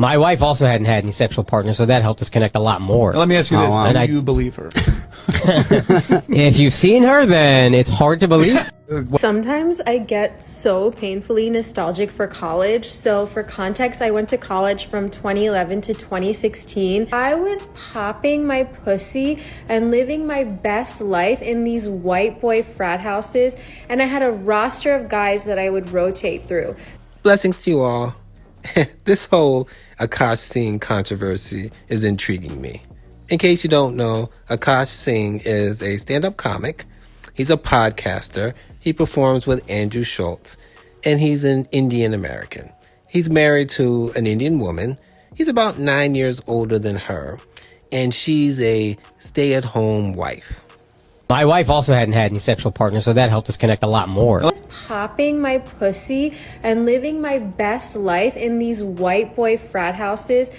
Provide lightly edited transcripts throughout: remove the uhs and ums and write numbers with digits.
My wife also hadn't had any sexual partners, so that helped us connect a lot more. Now, let me ask you this. And Do you believe her? If you've seen her, then it's hard to believe. Sometimes I get so painfully nostalgic for college. So for context, I went to college from 2011 to 2016. I was popping my pussy and living my best life in these white boy frat houses. And I had a roster of guys that I would rotate through. Blessings to you all. This whole Akash Singh controversy is intriguing me. In case you don't know, Akash Singh is a stand-up comic. He's a podcaster. He performs with Andrew Schultz, and he's an Indian American. He's married to an Indian woman. He's about 9 years older than her, and she's a stay-at-home wife. My wife also hadn't had any sexual partners, so that helped us connect a lot more. I was popping my pussy and living my best life in these white boy frat houses.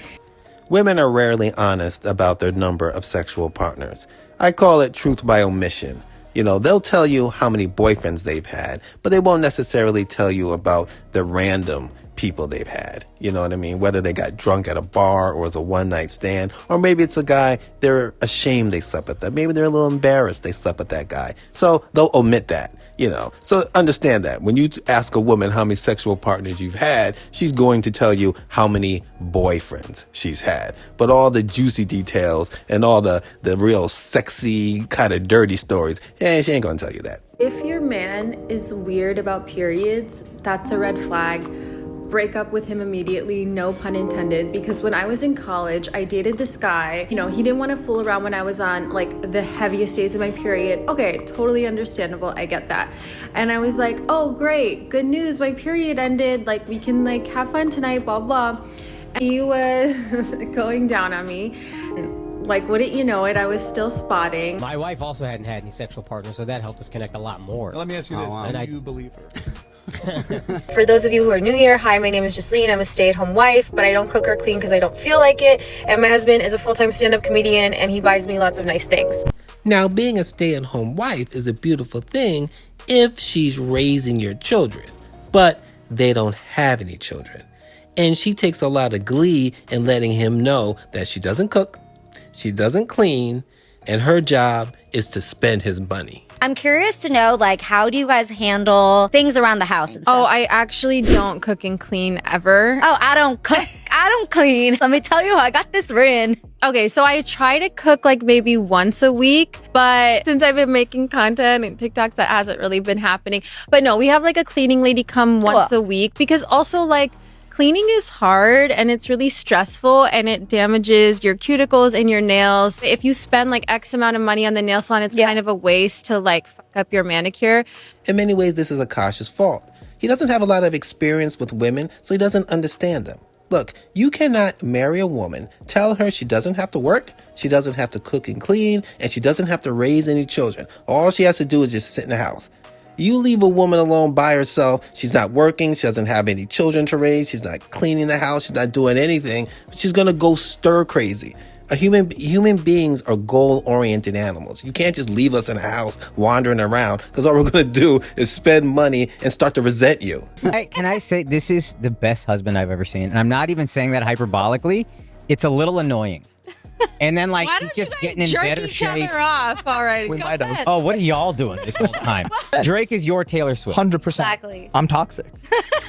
Women are rarely honest about their number of sexual partners. I call it truth by omission. You know, they'll tell you how many boyfriends they've had, but they won't necessarily tell you about the random people they've had. You know what I mean? Whether they got drunk at a bar or it's a one-night stand, or maybe it's a guy they're ashamed they slept with that. Maybe they're a little embarrassed they slept with that guy. So they'll omit that, you know. So understand that. When you ask a woman how many sexual partners you've had, she's going to tell you how many boyfriends she's had. But all the juicy details and all the real sexy, kind of dirty stories, she ain't going to tell you that. If your man is weird about periods, that's a red flag. Break up with him immediately, no pun intended, because when I was in college, I dated this guy. You know, he didn't want to fool around when I was on like the heaviest days of my period. Okay, totally understandable, I get that. And I was like, oh great, good news, my period ended, like we can like have fun tonight, blah blah. And he was going down on me. And, like, wouldn't you know it, I was still spotting. My wife also hadn't had any sexual partners, so that helped us connect a lot more. Now, let me ask you this. Do you believe her? For those of you who are new here, hi, my name is Jasleen. I'm a stay-at-home wife, but I don't cook or clean because I don't feel like it. And my husband is a full-time stand-up comedian, and he buys me lots of nice things. Now, being a stay-at-home wife is a beautiful thing if she's raising your children, but they don't have any children. And she takes a lot of glee in letting him know that she doesn't cook, she doesn't clean, and her job is to spend his money. I'm curious to know, like, how do you guys handle things around the house and stuff? Oh, I actually don't cook and clean ever. Oh, I don't cook. I don't clean. Let me tell you, I got this written. Okay, so I try to cook like maybe once a week, but since I've been making content and TikToks, that hasn't really been happening. But no, we have like a cleaning lady come once a week, because also like cleaning is hard and it's really stressful and it damages your cuticles and your nails. If you spend like X amount of money on the nail salon, it's kind of a waste to like fuck up your manicure. In many ways, this is Akash's fault. He doesn't have a lot of experience with women, so he doesn't understand them. Look, you cannot marry a woman, tell her she doesn't have to work, she doesn't have to cook and clean, and she doesn't have to raise any children. All she has to do is just sit in the house. You leave a woman alone by herself, she's not working, she doesn't have any children to raise, she's not cleaning the house, she's not doing anything, she's gonna go stir crazy. Human beings are goal-oriented animals. You can't just leave us in a house wandering around, because all we're gonna do is spend money and start to resent you. Can I say this is the best husband I've ever seen? And I'm not even saying that hyperbolically. It's a little annoying. And then like he's just getting in better shape. Off. All right, We might have. Oh, what are y'all doing this whole time? Drake is your Taylor Swift. 100%. Exactly. I'm toxic.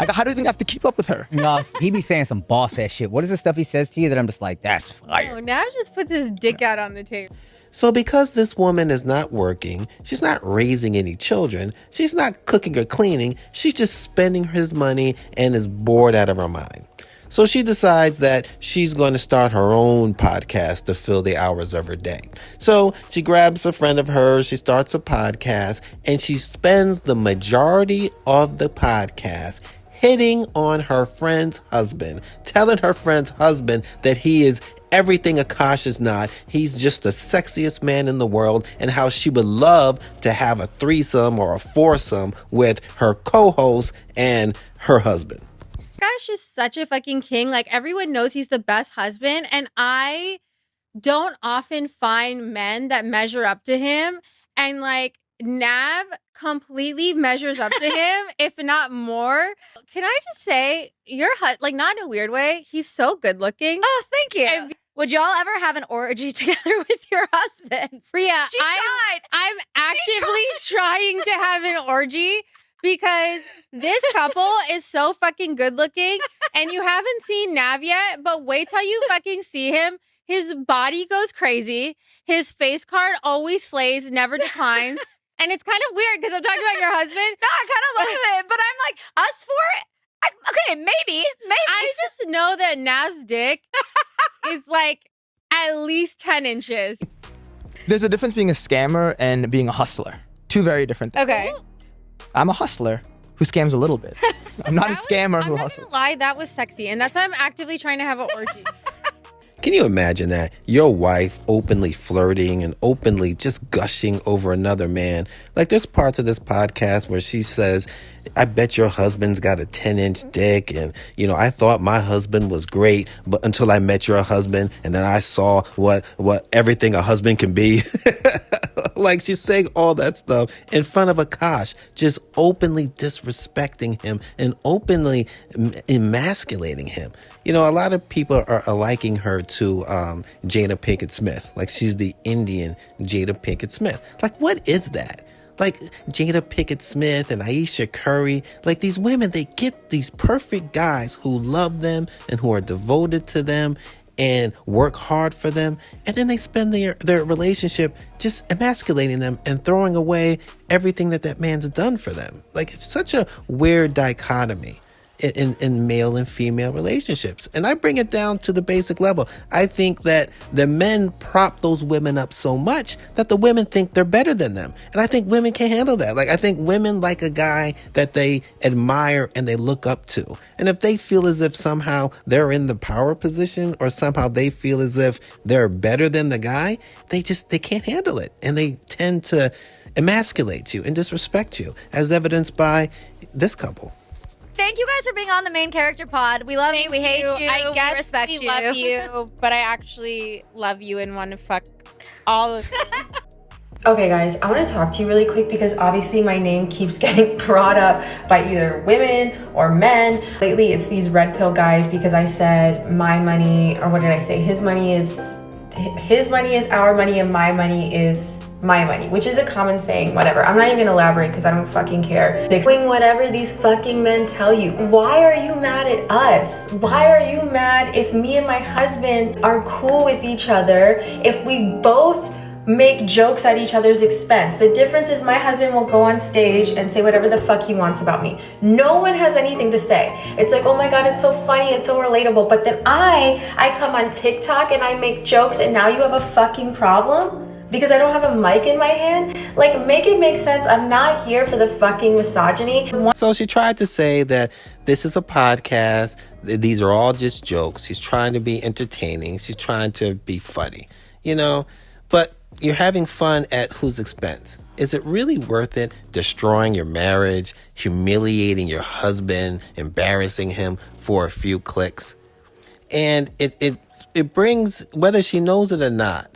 How do you think I have to keep up with her? No, he be saying some boss ass shit. What is the stuff he says to you that I'm just like, that's fire? Oh, now just puts his dick out on the table. So because this woman is not working, she's not raising any children, she's not cooking or cleaning, she's just spending his money and is bored out of her mind. So she decides that she's going to start her own podcast to fill the hours of her day. So she grabs a friend of hers, she starts a podcast, and she spends the majority of the podcast hitting on her friend's husband, telling her friend's husband that he is everything Akash is not. He's just the sexiest man in the world, and how she would love to have a threesome or a foursome with her co-host and her husband. Akash is such a fucking king. Like, everyone knows he's the best husband, and I don't often find men that measure up to him. And like, Nav completely measures up to him, if not more. Can I just say, like, not in a weird way, he's so good looking. Oh, thank you. Would y'all ever have an orgy together with your husbands? Priya, I'm actively trying to have an orgy because this couple is so fucking good looking, and you haven't seen Nav yet, but wait till you fucking see him. His body goes crazy. His face card always slays, never declines. And it's kind of weird because I'm talking about your husband. No, I kind of love it, but I'm like, us for it? Okay, maybe. I just know that Nav's dick is like at least 10 inches. There's a difference being a scammer and being a hustler. Two very different things. Okay. I'm a hustler who scams a little bit. I'm not a scammer who I'm not hustles. gonna lie, that was sexy. And that's why I'm actively trying to have an orgy. Can you imagine that? Your wife openly flirting and openly just gushing over another man. Like there's parts of this podcast where she says, I bet your husband's got a 10-inch dick. And, you know, I thought my husband was great, but until I met your husband and then I saw what everything a husband can be. Like she's saying all that stuff in front of Akash, just openly disrespecting him and openly emasculating him. You know, a lot of people are liking her to Jada Pinkett Smith. Like she's the Indian Jada Pinkett Smith. Like what is that? Like Jada Pinkett Smith and Aisha Curry, like these women, they get these perfect guys who love them and who are devoted to them and work hard for them, and then they spend their relationship just emasculating them and throwing away everything that man's done for them. Like it's such a weird dichotomy in male and female relationships. And I bring it down to the basic level. I think that the men prop those women up so much that the women think they're better than them. And I think women can't handle that. Like I think women like a guy that they admire and they look up to. And if they feel as if somehow they're in the power position or somehow they feel as if they're better than the guy, they can't handle it. And they tend to emasculate you and disrespect you, as evidenced by this couple. Thank you guys for being on the Main Character Pod. We love you. We hate you. I guess we respect we you. love you, but I actually love you and want to fuck all of you. Okay guys, I want to talk to you really quick because obviously my name keeps getting brought up by either women or men. Lately it's these red pill guys because I said my money, or what did I say? His money is our money and my money is my money, which is a common saying, whatever. I'm not even gonna elaborate because I don't fucking care. Doing whatever these fucking men tell you. Why are you mad at us? Why are you mad if me and my husband are cool with each other, if we both make jokes at each other's expense? The difference is my husband will go on stage and say whatever the fuck he wants about me. No one has anything to say. It's like, oh my God, it's so funny, it's so relatable. But then I come on TikTok and I make jokes and now you have a fucking problem? Because I don't have a mic in my hand? Like, make it make sense. I'm not here for the fucking misogyny. So she tried to say that this is a podcast. These are all just jokes. She's trying to be entertaining. She's trying to be funny, you know? But you're having fun at whose expense? Is it really worth it destroying your marriage, humiliating your husband, embarrassing him for a few clicks? And it brings, whether she knows it or not,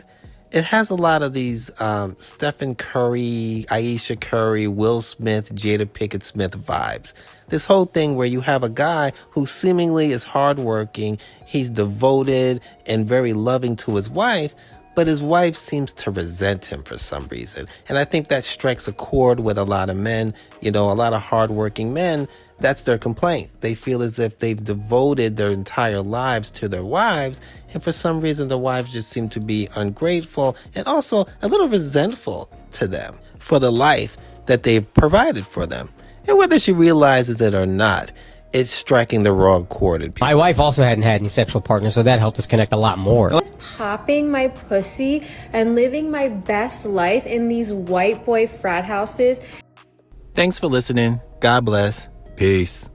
it has a lot of these Stephen Curry, Aisha Curry, Will Smith, Jada Pinkett Smith vibes. This whole thing where you have a guy who seemingly is hardworking, he's devoted and very loving to his wife, but his wife seems to resent him for some reason. And I think that strikes a chord with a lot of men, you know, a lot of hardworking men. That's their complaint. They feel as if they've devoted their entire lives to their wives, and for some reason the wives just seem to be ungrateful and also a little resentful to them for the life that they've provided for them. And whether she realizes it or not, it's striking the wrong chord in people. My wife also hadn't had any sexual partners, so that helped us connect a lot more. Popping my pussy and living my best life in these white boy frat houses. Thanks for listening. God bless. Peace.